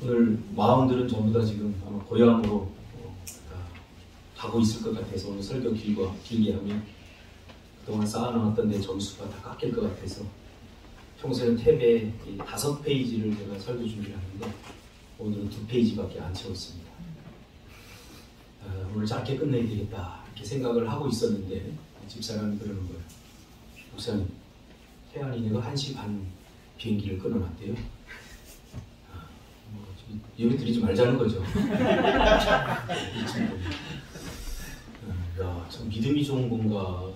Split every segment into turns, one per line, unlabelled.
오늘 마음들은 전부 다 지금 아마 고향으로 가고 있을 것 같아서 오늘 설교 길게 하면 그동안 쌓아놓았던 내 점수가 다 깎일 것 같아서 평소에는 탭에 5페이지를 제가 설교 준비를 하는데 오늘은 2페이지밖에 안 채웠습니다. 오늘 짧게 끝내야 되겠다 이렇게 생각을 하고 있었는데 집사람이 그러는 거예요. 목사님, 태안이네가 1시 반 비행기를 끊어놨대요. 예배 드리지 말자는 거죠. 야, 참 믿음이 좋은 건가?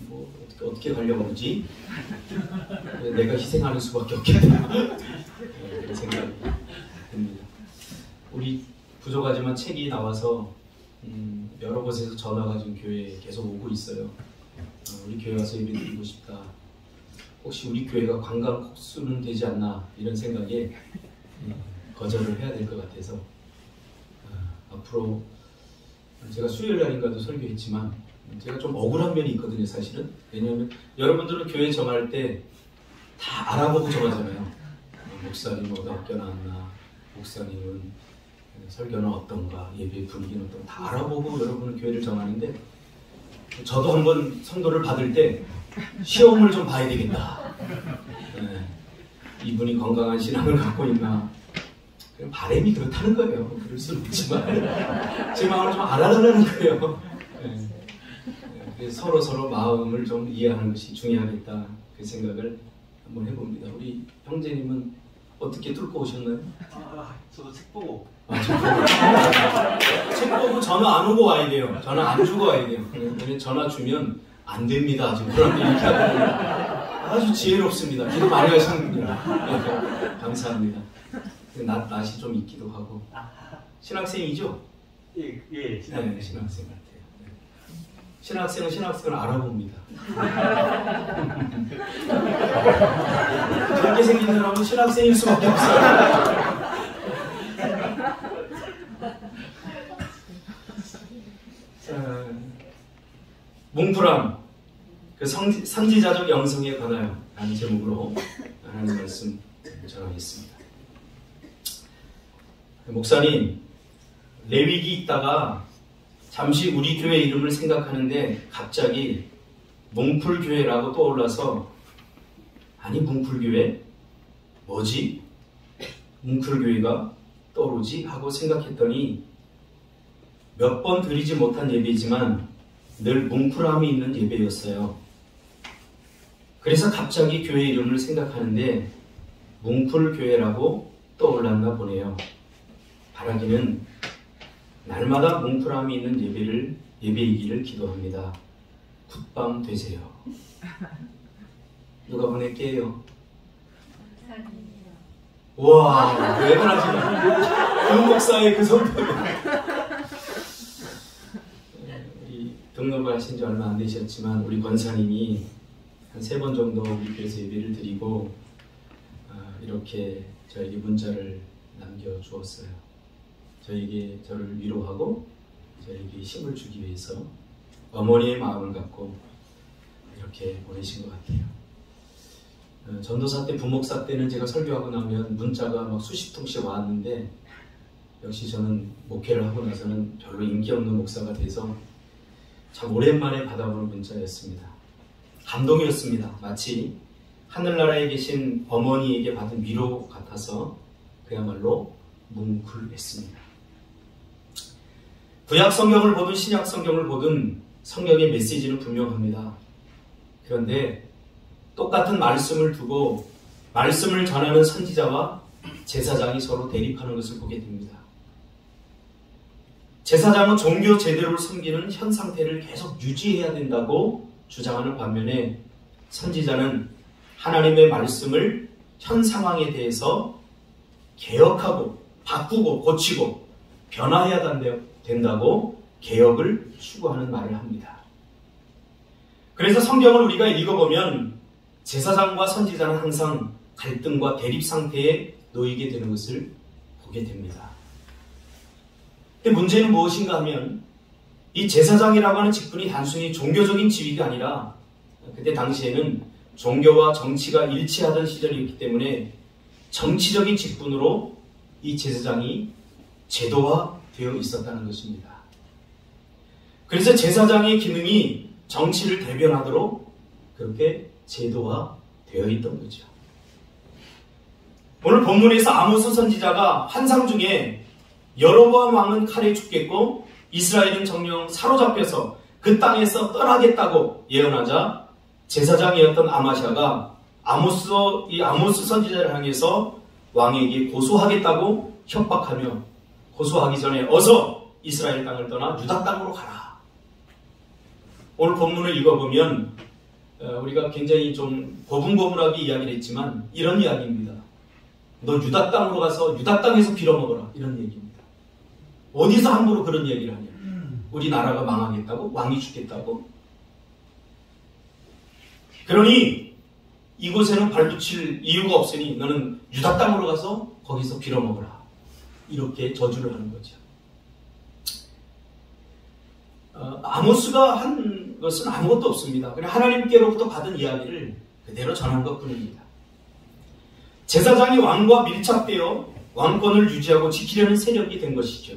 뭐 어떻게 가려고 하지? 내가 희생하는 수밖에 없겠다. 그런 생각이 듭니다. 우리 부족하지만 책이 나와서 여러 곳에서 전화가 지금 교회에 계속 오고 있어요. 우리 교회 와서 예배 드리고 싶다. 혹시 우리 교회가 관광 코스는 되지 않나 이런 생각에 거절을 해야 될 것 같아서 앞으로 제가 수요일 날인가도 설교했지만 제가 좀 억울한 면이 있거든요. 사실은. 왜냐하면 여러분들은 교회 정할 때 다 알아보고 정하잖아요. 목사님 어디 학교 나왔나, 목사님은 설교는 어떤가, 예배 분위기는 어떤가 다 알아보고 여러분은 교회를 정하는데 저도 한번 성도를 받을 때 시험을 좀 봐야 되겠다. 이분이 건강한 신앙을 갖고 있나, 바람이 그렇다는 거예요. 그럴 수는 없지만 제 마음을 좀 알아달라는 거예요. 서로 마음을 좀 이해하는 것이 중요하겠다 그 생각을 한번 해봅니다. 우리 형제님은 어떻게 뚫고 오셨나요?
저도 책 보고.
책 보고 전화 안 오고 와야 돼요. 전화 안 주고 와야 돼요. 전화 주면 안 됩니다. 지금 그런 얘기 하거든요. 아주 지혜롭습니다. 기도 많이 하셨습니다. 감사합니다. 낯이 좀 있기도 하고. 신학생이죠?
예,
신학생 같아요. 신학생은 신학생을 알아봅니다. 그렇게 생긴 사람은 신학생일 수밖에 없어요. 뭉프람, 그 선지자적 영성에 관하여 라는 제목으로 하나님 말씀 전하겠습니다. 목사님, 레위기 있다가 잠시 우리 교회 이름을 생각하는데 갑자기 뭉풀교회라고 떠올라서 아니 뭉풀교회? 뭐지? 뭉풀교회가 떠오르지? 하고 생각했더니 몇 번 드리지 못한 예배지만 늘 뭉풀함이 있는 예배였어요. 그래서 갑자기 교회 이름을 생각하는데 뭉풀교회라고 떠올랐나 보네요. 바라기는 날마다 뭉풀함이 있는 예배이기를 기도합니다. 굿밤 되세요. 누가 보낼게요? 우와, 대단하시다. 그 목사의 그 성품. 등록을 하신 지 얼마 안 되셨지만 우리 권사님이 한 3번 정도 우리 교회에서 예배를 드리고 이렇게 저에게 문자를 남겨주었어요. 저를 위로하고 저에게 힘을 주기 위해서 어머니의 마음을 갖고 이렇게 보내신 것 같아요. 전도사 때, 부목사 때는 제가 설교하고 나면 문자가 막 수십 통씩 왔는데 역시 저는 목회를 하고 나서는 별로 인기 없는 목사가 돼서 참 오랜만에 받아보는 문자였습니다. 감동이었습니다. 마치 하늘나라에 계신 어머니에게 받은 위로 같아서 그야말로 뭉클했습니다. 구약 성경을 보든 신약 성경을 보든 성경의 메시지는 분명합니다. 그런데 똑같은 말씀을 두고 말씀을 전하는 선지자와 제사장이 서로 대립하는 것을 보게 됩니다. 제사장은 종교 제대로를 섬기는 현 상태를 계속 유지해야 된다고 주장하는 반면에 선지자는 하나님의 말씀을 현 상황에 대해서 개혁하고 바꾸고 고치고 변화해야 된다고 개혁을 추구하는 말을 합니다. 그래서 성경을 우리가 읽어보면 제사장과 선지자는 항상 갈등과 대립 상태에 놓이게 되는 것을 보게 됩니다. 근데 문제는 무엇인가 하면 이 제사장이라고 하는 직분이 단순히 종교적인 지위가 아니라 그때 당시에는 종교와 정치가 일치하던 시절이었기 때문에 정치적인 직분으로 이 제사장이 제도화되어 있었다는 것입니다. 그래서 제사장의 기능이 정치를 대변하도록 그렇게 제도화되어 있던 거죠. 오늘 본문에서 아모스 선지자가 환상 중에 여로보암 왕은 칼에 죽겠고 이스라엘은 정령 사로잡혀서 그 땅에서 떠나겠다고 예언하자 제사장이었던 아마샤가 아모스 선지자를 향해서 왕에게 고소하겠다고 협박하며 고소하기 전에 어서 이스라엘 땅을 떠나 유다 땅으로 가라. 오늘 본문을 읽어보면 우리가 굉장히 좀 고분고분하게 이야기를 했지만 이런 이야기입니다. 너 유다 땅으로 가서 유다 땅에서 빌어먹어라. 이런 얘기입니다. 어디서 함부로 그런 얘기를 하냐. 우리나라가 망하겠다고? 왕이 죽겠다고? 그러니 이곳에는 발붙일 이유가 없으니 너는 유다 땅으로 가서 거기서 빌어먹어라. 이렇게 저주를 하는 거죠. 아모스가 한 것은 아무것도 없습니다. 그냥 하나님께로부터 받은 이야기를 그대로 전한 것뿐입니다. 제사장이 왕과 밀착되어 왕권을 유지하고 지키려는 세력이 된 것이죠.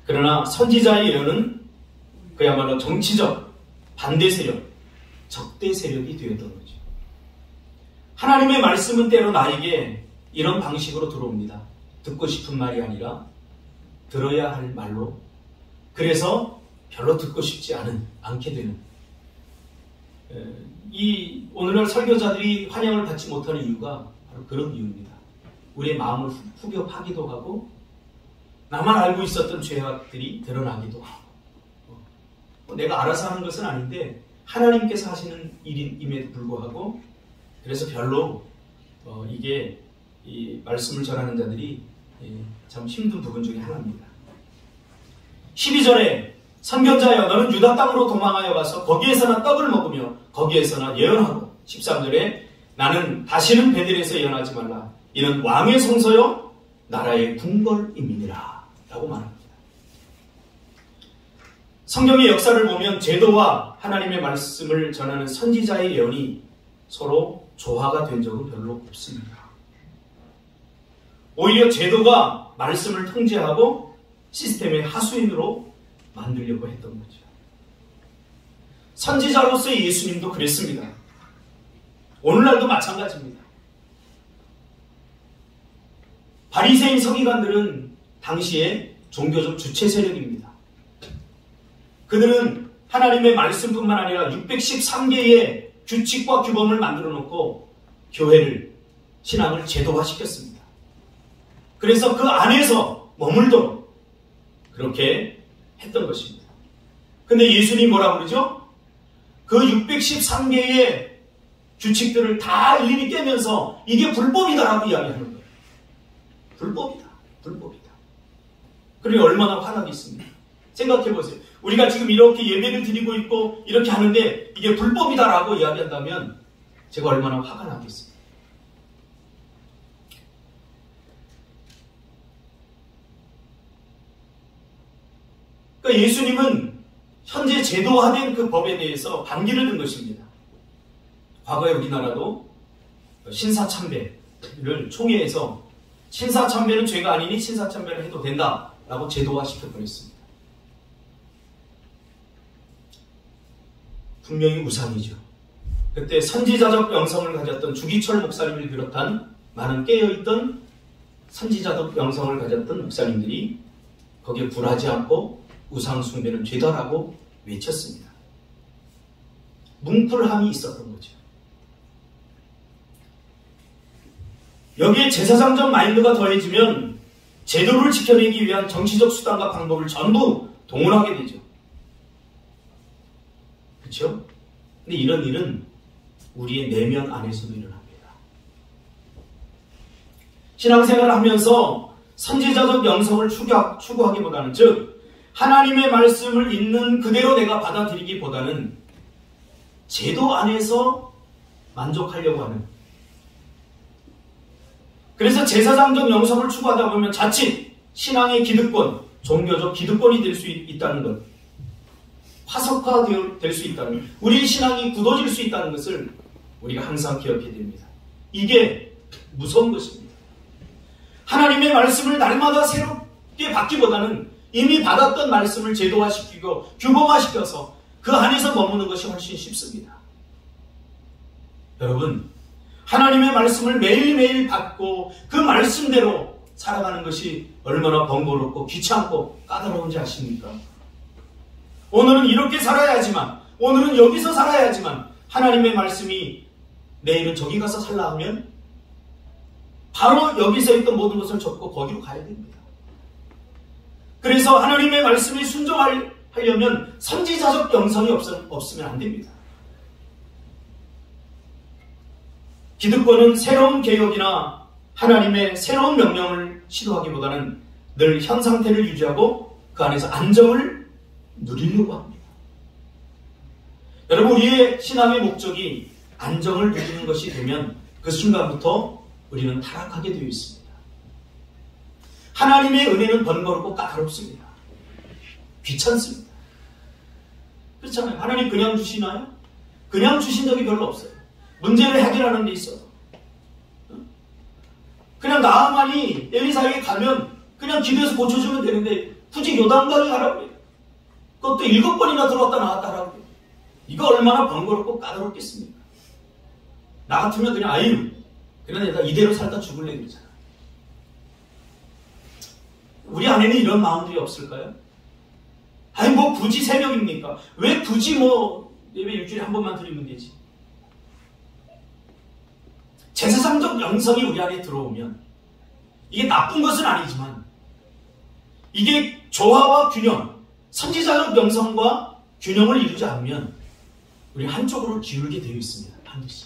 그러나 선지자의 예언은 그야말로 정치적 반대 세력, 적대 세력이 되었던 거죠. 하나님의 말씀은 때로 나에게 이런 방식으로 들어옵니다. 듣고 싶은 말이 아니라 들어야 할 말로. 그래서 별로 듣고 싶지 않게 되는. 이 오늘날 설교자들이 환영을 받지 못하는 이유가 바로 그런 이유입니다. 우리의 마음을 후벼 파기도 하고 나만 알고 있었던 죄악들이 드러나기도 하고 내가 알아서 하는 것은 아닌데 하나님께서 하시는 일임에도 불구하고 그래서 별로 이게 이 말씀을 전하는 자들이 참 힘든 부분 중에 하나입니다. 12절에 선견자여 너는 유다 땅으로 도망하여 가서 거기에서나 떡을 먹으며 거기에서나 예언하고 13절에 나는 다시는 베델에서 예언하지 말라. 이는 왕의 성소요 나라의 궁궐임이니라 라고 말합니다. 성경의 역사를 보면 제도와 하나님의 말씀을 전하는 선지자의 예언이 서로 조화가 된 적은 별로 없습니다. 오히려 제도가 말씀을 통제하고 시스템의 하수인으로 만들려고 했던 거죠. 선지자로서의 예수님도 그랬습니다. 오늘날도 마찬가지입니다. 바리새인 서기관들은 당시에 종교적 주체 세력입니다. 그들은 하나님의 말씀뿐만 아니라 613개의 규칙과 규범을 만들어 놓고 교회를, 신앙을 제도화시켰습니다. 그래서 그 안에서 머물도록 그렇게 했던 것입니다. 근데 예수님이 뭐라고 그러죠? 그 613개의 규칙들을 다 일일이 깨면서 이게 불법이다라고 이야기하는 거예요. 불법이다. 불법이다. 그러니 얼마나 화나겠습니까? 생각해보세요. 우리가 지금 이렇게 예배를 드리고 있고 이렇게 하는데 이게 불법이다라고 이야기한다면 제가 얼마나 화가 나겠습니까? 그러니까 예수님은 현재 제도화된 그 법에 대해서 반기를 든 것입니다. 과거에 우리나라도 신사참배를 총회에서 신사참배는 죄가 아니니 신사참배를 해도 된다라고 제도화시켜버렸습니다. 분명히 우상이죠. 그때 선지자적 영성을 가졌던 주기철 목사님을 비롯한 많은 깨어있던 선지자적 영성을 가졌던 목사님들이 거기에 굴하지 않고 우상 숭배는 죄다라고 외쳤습니다. 뭉클함이 있었던 거죠. 여기에 제사장적 마인드가 더해지면 제도를 지켜내기 위한 정치적 수단과 방법을 전부 동원하게 되죠. 그렇죠? 근데 이런 일은 우리의 내면 안에서도 일어납니다. 신앙생활을 하면서 선지자적 영성을 추구하기보다는 즉 하나님의 말씀을 있는 그대로 내가 받아들이기보다는 제도 안에서 만족하려고 하는, 그래서 제사장적 영성을 추구하다 보면 자칫 신앙의 기득권, 종교적 기득권이 될 수 있다는 것, 화석화될 수 있다는 것, 우리의 신앙이 굳어질 수 있다는 것을 우리가 항상 기억해야 됩니다. 이게 무서운 것입니다. 하나님의 말씀을 날마다 새롭게 받기보다는 이미 받았던 말씀을 제도화시키고 규범화시켜서 그 안에서 머무는 것이 훨씬 쉽습니다. 여러분, 하나님의 말씀을 매일매일 받고 그 말씀대로 살아가는 것이 얼마나 번거롭고 귀찮고 까다로운지 아십니까? 오늘은 이렇게 살아야지만, 오늘은 여기서 살아야지만 하나님의 말씀이 내일은 저기 가서 살라 하면 바로 여기서 있던 모든 것을 접고 거기로 가야 됩니다. 그래서 하나님의 말씀에 순종하려면 선지자적 영성이 없으면 안 됩니다. 기득권은 새로운 개혁이나 하나님의 새로운 명령을 시도하기보다는 늘 현 상태를 유지하고 그 안에서 안정을 누리려고 합니다. 여러분, 우리의 신앙의 목적이 안정을 누리는 것이 되면 그 순간부터 우리는 타락하게 되어 있습니다. 하나님의 은혜는 번거롭고 까다롭습니다. 귀찮습니다. 그렇잖아요. 하나님 그냥 주시나요? 그냥 주신 적이 별로 없어요. 문제를 해결하는 데 있어서. 그냥 나아만이 엘리사에게 가면 그냥 기도해서 고쳐주면 되는데 굳이 요단강에 가라고 해요. 그것도 7번이나 들어왔다 나왔다 하라고 해요. 이거 얼마나 번거롭고 까다롭겠습니까? 나 같으면 그냥 그냥 내가 이대로 살다 죽을래 그러잖아. 우리 안에는 이런 마음들이 없을까요? 뭐 굳이 새벽입니까? 왜 굳이 예배 일주일에 한 번만 드리면 되지? 제사상적 영성이 우리 안에 들어오면 이게 나쁜 것은 아니지만 이게 조화와 균형, 선지자적 영성과 균형을 이루지 않으면 우리 한쪽으로 기울게 되어 있습니다. 반드시.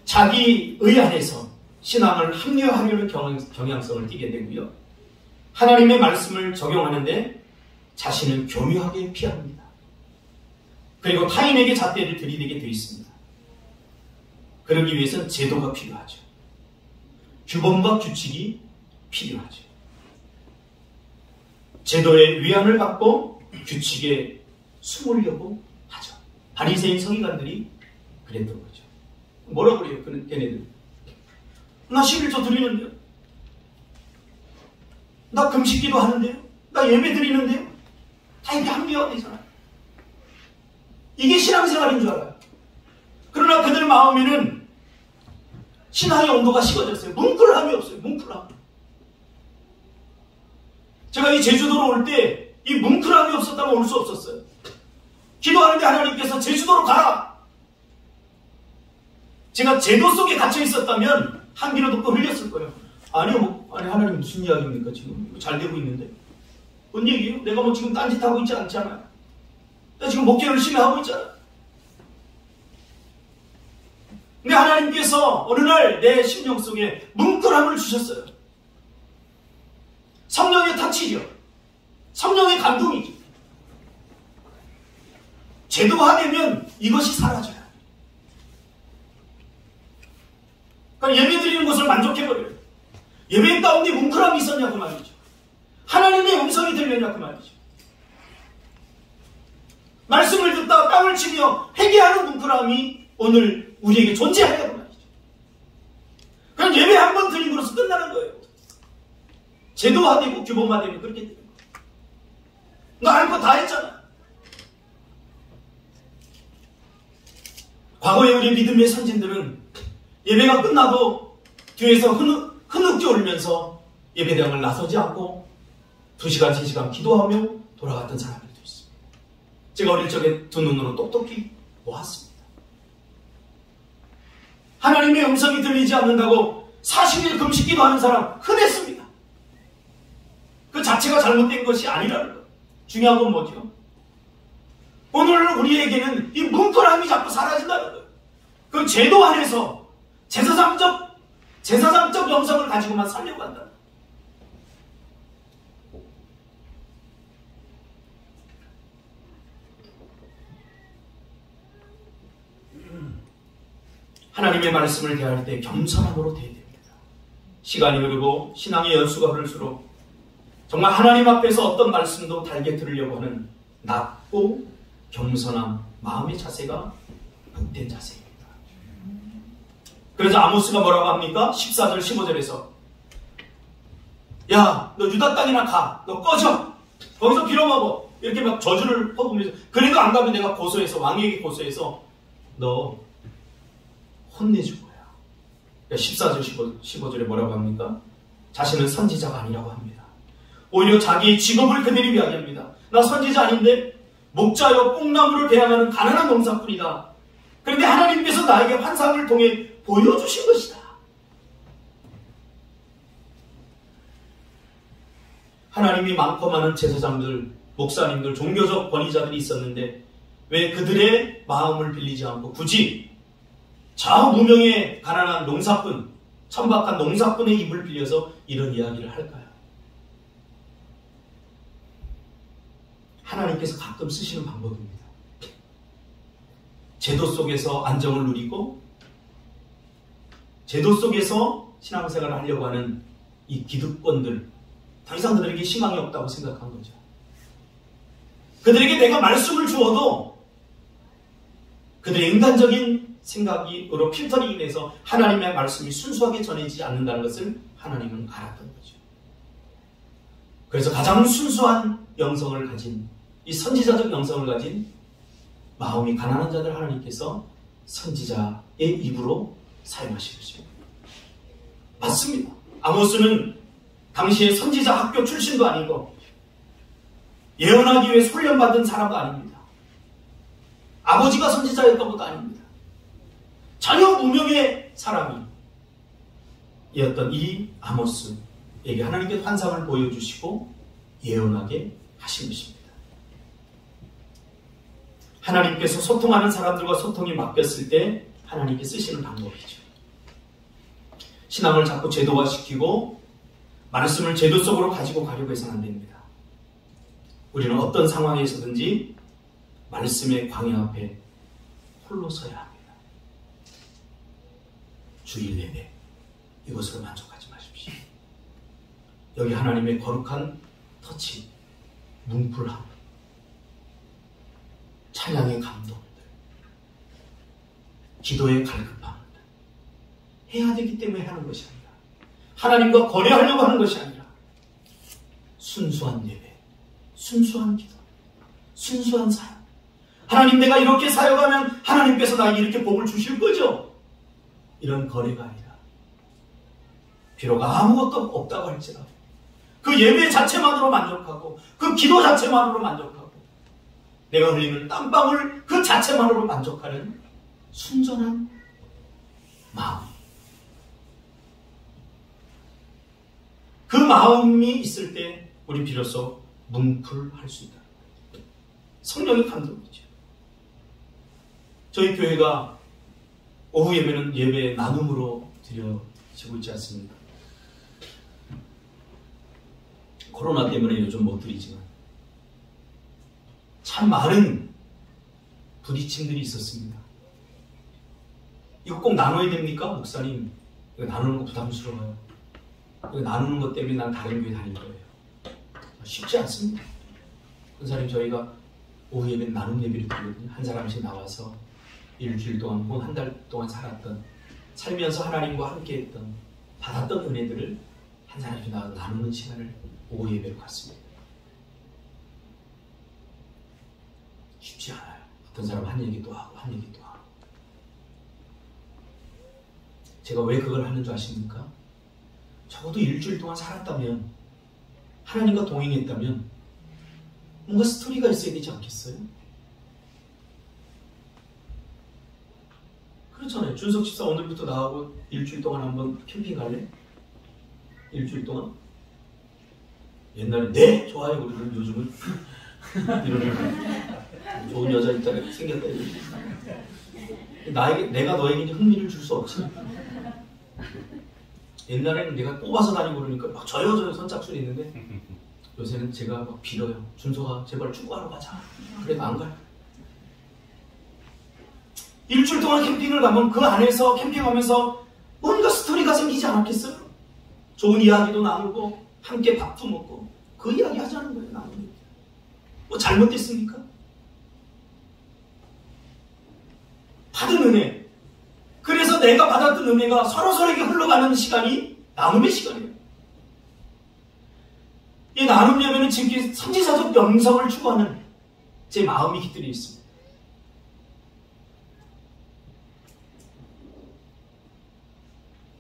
자기 의 안에서 신앙을 합리화하려는 경향성을 띠게 되고요. 하나님의 말씀을 적용하는데 자신을 교묘하게 피합니다. 그리고 타인에게 잣대를 들이대게 되어 있습니다. 그러기 위해서는 제도가 필요하죠. 규범과 규칙이 필요하죠. 제도의 위안을 받고 규칙에 숨으려고 하죠. 바리새인 서기관들이 그랬던 거죠. 뭐라고 그래요? 걔네들. 나 11조 드리는데요. 나 금식기도 하는데요. 나 예배 드리는데요. 다 이렇게 합리화되잖아요. 이게 신앙생활인 줄 알아요. 그러나 그들 마음에는 신앙의 온도가 식어졌어요. 뭉클함이 없어요. 뭉클함. 제가 이 제주도로 올 때 이 뭉클함이 없었다면 올 수 없었어요. 기도하는데 하나님께서 제주도로 가라. 제가 제도 속에 갇혀 있었다면 한 귀로 듣고 흘렸을 거예요. 아니요, 아니 하나님 무슨 이야기입니까? 지금 잘 되고 있는데. 뭔 얘기예요? 내가 지금 딴짓하고 있지 않잖아요. 나 지금 목회 열심히 하고 있잖아. 근데 하나님께서 어느 날 내 심령 속에 뭉클함을 주셨어요. 성령의 터치죠. 성령의 감동이죠. 제도화되면 이것이 사라져요. 그러니까 예배 드리는 것을 만족해버려요. 예배 가운데 뭉클함이 있었냐고 말이죠. 하나님의 음성이 들렸냐고 말이죠. 말씀을 듣다 땅을 치며 회개하는 뭉클함이 오늘 우리에게 존재하냐고 말이죠. 그냥 예배 한 번 드림으로써 끝나는 거예요. 제도화되고 규범화되면 그렇게 되는 거예요. 너 할 거 다 했잖아. 과거에 우리 믿음의 선진들은 예배가 끝나도 뒤에서 흐느끼 울면서 예배당을 나서지 않고 2시간, 3시간 기도하며 돌아갔던 사람들도 있습니다. 제가 어릴 적에 두 눈으로 똑똑히 보았습니다. 하나님의 음성이 들리지 않는다고 40일 금식 기도하는 사람 흔했습니다. 그 자체가 잘못된 것이 아니라는 것. 중요한 건 뭐죠? 오늘 우리에게는 이 뭉클함이 자꾸 사라진다는 거예요. 그 제도 안에서 제사상적 영성을 가지고만 살려고 한다. 하나님의 말씀을 대할 때 겸손함으로 대해야 됩니다. 시간이 흐르고 신앙의 연수가 흐를수록 정말 하나님 앞에서 어떤 말씀도 달게 들으려고 하는 낮고 겸손한 마음의 자세가 복된 자세입니다. 그래서 아모스가 뭐라고 합니까? 14절 15절에서 야, 너 유다 땅이나 가. 너 꺼져. 거기서 빌어먹어. 이렇게 막 저주를 퍼부으면서 그래도 안 가면 내가 고소해서 왕에게 고소해서 너 혼내줄 거야. 14절 15절에 뭐라고 합니까? 자신은 선지자가 아니라고 합니다. 오히려 자기의 직업을 그대로 이야기합니다. 나 선지자 아닌데 목자여 뽕나무를 배양하는 가난한 농사꾼이다. 그런데 하나님께서 나에게 환상을 통해 보여주신 것이다. 하나님이 많고 많은 제사장들, 목사님들, 종교적 권위자들이 있었는데 왜 그들의 마음을 빌리지 않고 굳이 저 무명의 가난한 농사꾼, 천박한 농사꾼의 입을 빌려서 이런 이야기를 할까요? 하나님께서 가끔 쓰시는 방법입니다. 제도 속에서 안정을 누리고 제도 속에서 신앙생활을 하려고 하는 이 기득권들, 더 이상 그들에게 희망이 없다고 생각한 거죠. 그들에게 내가 말씀을 주어도 그들의 인간적인 생각으로 필터링이 돼서 하나님의 말씀이 순수하게 전해지지 않는다는 것을 하나님은 알았던 거죠. 그래서 가장 순수한 영성을 가진, 이 선지자적 영성을 가진 마음이 가난한 자들 하나님께서 선지자의 입으로 사용하신 것입니다. 맞습니다. 아모스는 당시에 선지자 학교 출신도 아니고 예언하기 위해 훈련받은 사람도 아닙니다. 아버지가 선지자였던 것도 아닙니다. 전혀 무명의 사람이었던 이 아모스에게 하나님께 환상을 보여주시고 예언하게 하신 것입니다. 하나님께서 소통하는 사람들과 소통이 맡겼을 때 하나님께 쓰시는 방법이죠. 신앙을 자꾸 제도화시키고 말씀을 제도 속으로 가지고 가려고 해서는 안 됩니다. 우리는 어떤 상황에서든지 말씀의 광야 앞에 홀로 서야 합니다. 주일 내내 이것으로 만족하지 마십시오. 여기 하나님의 거룩한 터치, 뭉클함, 찬양의 감동들, 기도의 갈급함들 해야 되기 때문에 하는 것이 아니라 하나님과 거래하려고 하는 것이 아니라 순수한 예배, 순수한 기도, 순수한 사역. 하나님 내가 이렇게 사역하면 하나님께서 나에게 이렇게 복을 주실 거죠? 이런 거래가 아니라 비록 아무것도 없다고 할지라도 그 예배 자체만으로 만족하고 그 기도 자체만으로 만족하고 내가 흘리는 땀방울 그 자체만으로 만족하는 순전한 마음. 그 마음이 있을 때 우리 비로소 뭉클할 수 있다. 성령의 감동이죠. 저희 교회가 오후 예배는 예배 나눔으로 드려지고 있지 않습니까? 코로나 때문에 요즘 못 드리지만 참 많은 부딪힘들이 있었습니다. 이거 꼭 나눠야 됩니까? 목사님, 이거 나누는 거 부담스러워요. 이거 나누는 것 때문에 난 다른 교회 다닐 거예요. 쉽지 않습니다. 권사님, 저희가 오후 예배는 나눔 예배를 드리거든요. 한 사람씩 나와서 일주일 동안 혹은 한 달 동안 살면서 하나님과 함께 했던, 받았던 은혜들을 한 사람씩 나와서 나누는 시간을 오후 예배로 갖습니다. 쉽지 않아요. 어떤 사람은 한 얘기도 하고 한 얘기도 하고. 제가 왜 그걸 하는 줄 아십니까? 적어도 일주일 동안 살았다면, 하나님과 동행했다면 뭔가 스토리가 있어야 되지 않겠어요? 그렇잖아요. 준석 집사 오늘부터 나하고 일주일 동안 한번 캠핑 갈래? 일주일 동안? 옛날에 네! 좋아요. 그러더니 요즘은 이러는 좋은 여자 있다 생겼다 이러지. 내가 너에게 이제 흥미를 줄 수 없지. 옛날에는 내가 뽑아서 다니고 그러니까 막 저요 선착순이 있는데 요새는 제가 막 빌어요. 준서가 제발 축구하러 가자. 그래도 안 가요. 일주일 동안 캠핑을 가면 그 안에서 캠핑하면서 뭔가 스토리가 생기지 않았겠어요? 좋은 이야기도 나누고 함께 밥도 먹고 그 이야기 하자는 거예요. 나누는. 뭐 잘못됐습니까? 받은 은혜. 그래서 통해서 내가 받았던 은혜가 서로서로에게 흘러가는 시간이 나눔의 시간이에요. 이 나눔 예배는 지금 선지자적 명성을 추구하는 제 마음이 깃들여 있습니다.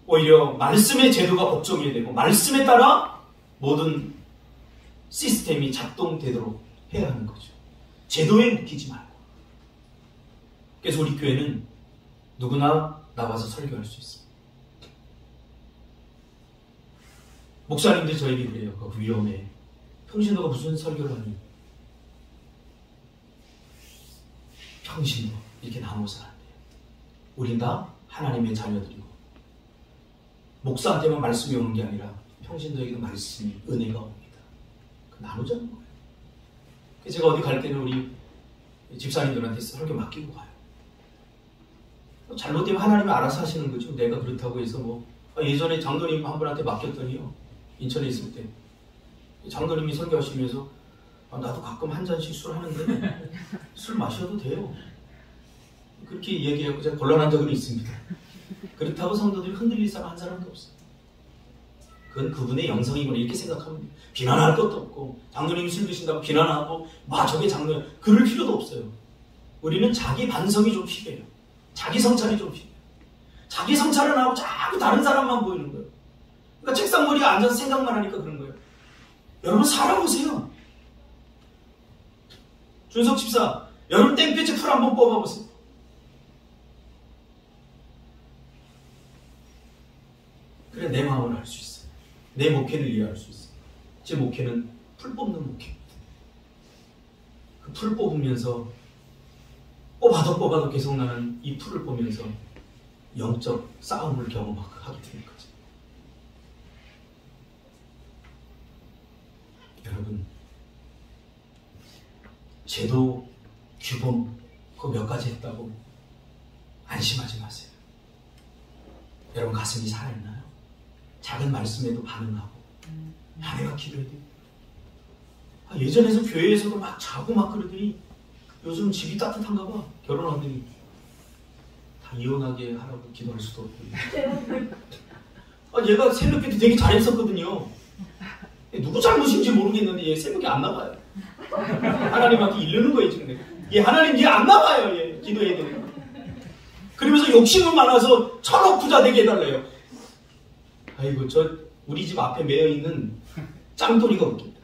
오히려 말씀의 제도가 법정해야 되고 말씀에 따라 모든 시스템이 작동되도록 해야 하는 거죠. 제도에 묶이지 말고. 그래서 우리 교회는 누구나 나와서 설교할 수 있습니다. 목사님들 저에게 그래요. 그 위험해. 평신도가 무슨 설교를 하니? 평신도 이렇게 나눠서 안 돼요. 우린 다 하나님의 자녀들이고 목사한테만 말씀이 오는 게 아니라 평신도에게도 말씀이 은혜가 옵니다. 나누자는 거예요. 제가 어디 갈 때는 우리 집사님들한테 설교 맡기고 가요. 잘못되면 하나님이 알아서 하시는 거죠. 내가 그렇다고 해서 예전에 장로님 한 분한테 맡겼더니요. 인천에 있을 때 장로님이 설교하시면서 나도 가끔 한 잔씩 술 하는데 술 마셔도 돼요. 그렇게 얘기하고 제가 곤란한 적은 있습니다. 그렇다고 성도들이 흔들릴 사람 한 사람도 없어요. 그건 그분의 영성이구나 이렇게 생각하면 돼요. 비난할 것도 없고 장로님이 술 드신다고 비난하고 저게 장로야 그럴 필요도 없어요. 우리는 자기 반성이 좀 필요해요. 자기 성찰이 좀 필요해요. 자기 성찰을 하고 자꾸 다른 사람만 보이는 거예요. 그러니까 책상 머리에 앉아서 생각만 하니까 그런 거예요. 여러분 살아보세요. 준석 집사 여러분 땡볕에 풀 한번 뽑아보세요. 그래 내 마음을 알 수 있어요. 내 목회를 이해할 수 있어요. 제 목회는 풀 뽑는 목회입니다. 그 풀 뽑으면서 뽑아도 계속 나는 이 풀을 보면서 영적 싸움을 경험하게 되는 거죠. 여러분 제도, 규범 그거 몇 가지 했다고 안심하지 마세요. 여러분 가슴이 살아있나요? 작은 말씀에도 반응하고 내가 기도해야 돼. 예전에서 교회에서도 막 자고 막 그러더니 요즘 집이 따뜻한가 봐. 결혼하더니 다 이혼하게 하라고 기도할 수도 없고. 얘가 새벽기도 되게 잘했었거든요. 누구 잘못인지 모르겠는데 얘 새벽에 안 나가요. 하나님한테 이르는 거예요 지금. 얘 하나님 얘 안 나가요. 얘 기도해야 되는 거. 그러면서 욕심은 많아서 1000억 부자 되게 해달래요. 아이고 우리 집 앞에 매여있는 짱돌이가 웃긴다.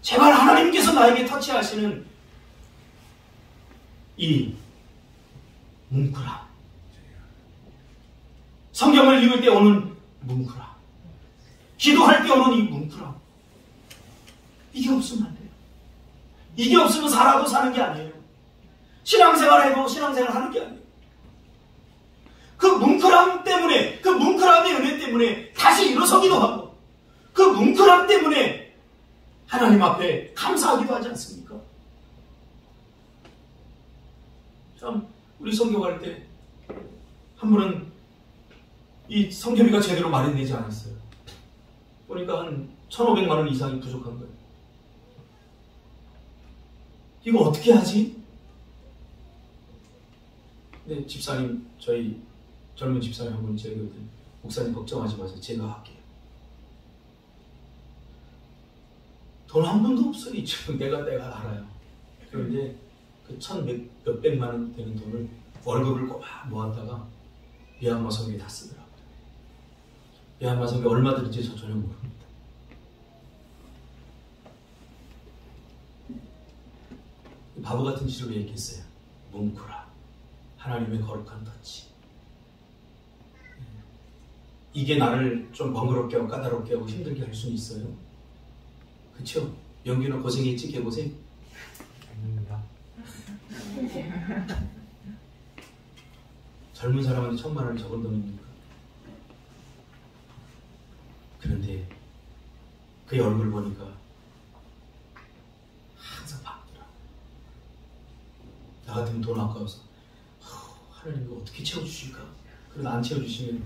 제발 하나님께서 나에게 터치하시는 이 뭉클함, 성경을 읽을 때 오는 뭉클함, 기도할 때 오는 이 뭉클함, 이게 없으면 안 돼요. 이게 없으면 살아도 사는 게 아니에요. 신앙생활 해도 신앙생활 하는 게 아니에요. 그 뭉클함 때문에, 그 뭉클함의 은혜 때문에 다시 일어서기도 하고, 그 뭉클함 때문에 하나님 앞에 감사하기도 하지 않습니까? 참 우리 성경할 때 한 분은 이 성경비가 제대로 마련되지 않았어요. 보니까 한 1,500만 원 이상이 부족한 거예요. 이거 어떻게 하지? 근데 집사님, 저희 젊은 집사님 한 분이 제가 목사님 걱정하지 마세요. 제가 할게요. 돈 한 푼도 없어요. 지금 내가 알아요. 그리고 이제 그 몇백만 원 되는 돈을 월급을 꼭 모았다가 미얀마 성교에 다 쓰더라고요. 미얀마 성교 얼마 들을지 저 전혀 모릅니다. 바보 같은 짓을 왜 얘기했어요? 뭉클함, 하나님의 거룩한 터치. 이게 나를 좀 번거롭게 하고 까다롭게 하고 힘들게 할 수는 있어요. 그쵸? 연기는 고생했지, 개고생?
아닙니다.
젊은 사람한테 1,000만 원이 적은 돈입니까? 그런데 그의 얼굴 보니까 항상 바쁘더라고요. 나 같으면 돈 아까워서 하나님 이거 어떻게 채워주실까? 그래도 안 채워주시면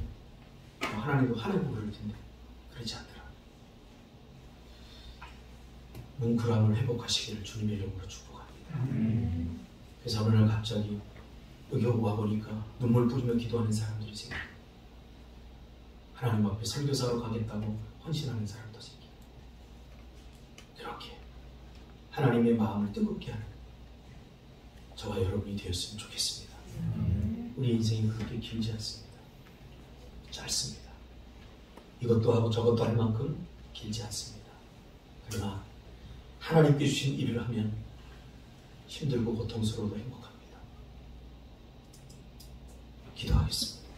하나님도 화내고 그럴 텐데 그러지 않더라고요. 뭉클함을 회복하시기를 주님의 이름으로 축복합니다. 그래서 어느 날 갑자기 여기 와보니까 눈물 뿌리며 기도하는 사람들이 생겨요. 하나님 앞에 선교사로 가겠다고 헌신하는 사람도 생겨요. 이렇게 하나님의 마음을 뜨겁게 하는 저와 여러분이 되었으면 좋겠습니다. 우리 인생이 그렇게 길지 않습니다. 짧습니다. 이것도 하고 저것도 할 만큼 길지 않습니다. 그러나 하나님께 주신 일을 하면 힘들고 고통스러워도 행복합니다. 기도하겠습니다.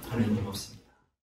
하나님 고맙습니다.